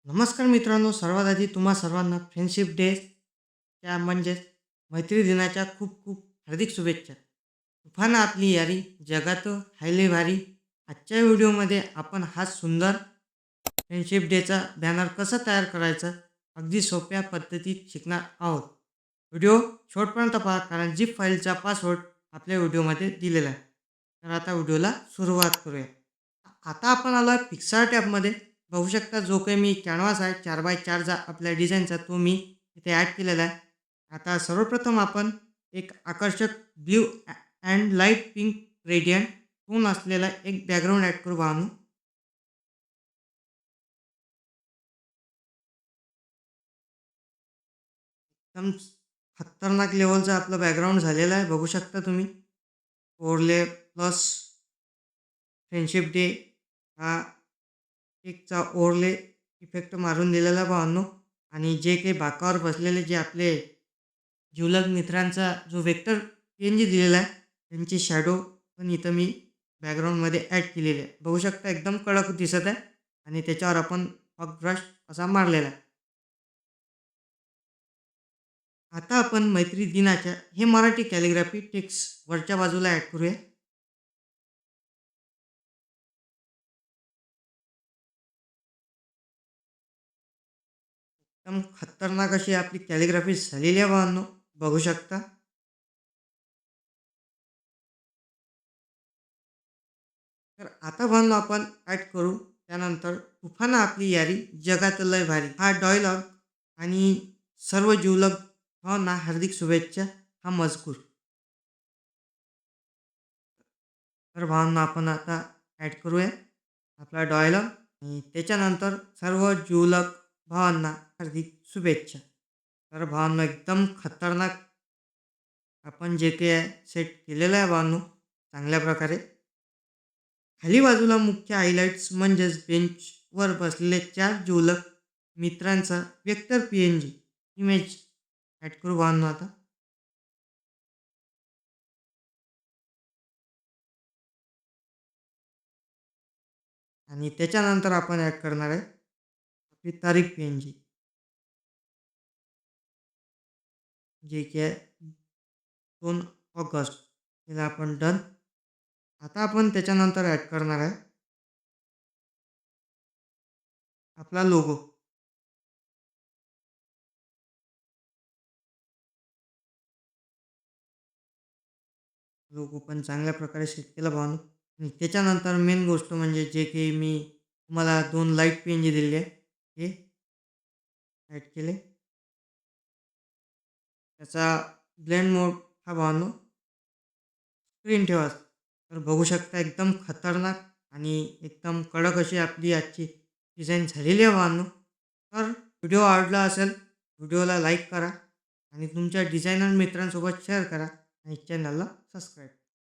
नमस्कार मित्रांनो, सर्वात आधी तुम्हा सर्वांना फ्रेंडशिप डेच्या म्हणजेच मैत्री दिनाच्या खूप खूप हार्दिक शुभेच्छा. तुफान आपली यारी जगात हायले भारी. आजच्या व्हिडिओमध्ये आपण हा सुंदर फ्रेंडशिप डेचा बॅनर कसा तयार करायचा अगदी सोप्या पद्धतीत शिकणार आहोत. व्हिडिओ शेवटपर्यंत पहा, कारण झिप फाईलचा पासवर्ड आपल्या व्हिडिओमध्ये दिलेला आहे. तर आता व्हिडिओला सुरुवात करूया. आता आपण आलो आहे पिक्सार टॅबमध्ये. बघू शकता जो काही मी कॅनव्हास आहे 4x4चा आपल्या डिझाईनचा, तो मी इथे ॲड केलेला आहे. आता सर्वप्रथम आपण एक आकर्षक blue and light pink radiant tone असलेला एक बॅकग्राऊंड ॲड करू पाहू. एकदम खतरनाक लेवलचा आपलं बॅकग्राऊंड झालेला आहे, बघू शकता तुम्ही. ओरले प्लस फ्रेंडशिप डे हा एकचा ओरले इफेक्ट मारून दिलेला भावांनो. आणि जे काही बाकावर बसलेले जे आपले जिवलग मित्रांचा जो वेक्टर पी दिलेला आहे, त्यांची शॅडो पण इथं मी बॅकग्राऊंडमध्ये ॲड केलेली आहे, बघू शकता. एकदम कडक दिसत आहे. आणि त्याच्यावर आपण फॉग ब्रश असा मारलेला आहे. आता आपण मैत्री दिनाच्या हे मराठी कॅलिग्राफी टेक्स्ट वरच्या बाजूला ॲड करूया. एकदम खतरनाक अशी आपली कॅलिग्राफी झालेली आहे भावांनो, बघू शकता. तर आता भावांनो आपण ॲड करू त्यानंतर तुफान आपली यारी जगात लय भारी हा डायलॉग आणि सर्व जिवलग भावांना हार्दिक शुभेच्छा हा मजकूर. तर भावांनो आपण आता ॲड करूया आपला डायलॉग आणि त्याच्यानंतर सर्व जिवलग भावांना हार्दिक शुभेच्छा. तर भावांनो एकदम खतरनाक आपण जे काही आहे सेट केलेलं आहे भावांनो चांगल्या प्रकारे. खाली बाजूला मुख्य हायलाइट्स म्हणजेच बेंचवर बसलेले 4 जिवलग मित्रांचा वेक्टर पी-एन-जी इमेज ॲड करू भावांनो आता. आणि त्याच्यानंतर आपण ॲड करणार आहे आपली तारीख पी-एन-जी, जे की आहे 2 ऑगस्ट. तिला आपण डन. आता आपण त्याच्यानंतर ॲड करणार आहे आपला लोगो. लोगो पण चांगल्या प्रकारे सेट केला भावांनो. आणि त्याच्यानंतर मेन गोष्ट म्हणजे जे काही मी तुम्हाला 2 लाईट पी-एन-जी दिलेली आहे, हे ॲड केले. त्याचा ब्लेंड मोड हा भावांनो स्क्रीन ठेवा. तर बघू शकता एकदम खतरनाक आणि एकदम कडक अशी आपली आजची डिझाईन झालेली आहे भावांनो. तर व्हिडिओ आवडला असेल, व्हिडिओला लाईक करा आणि तुमच्या डिझायनर मित्रांसोबत शेअर करा आणि चॅनलला सबस्क्राईब करा.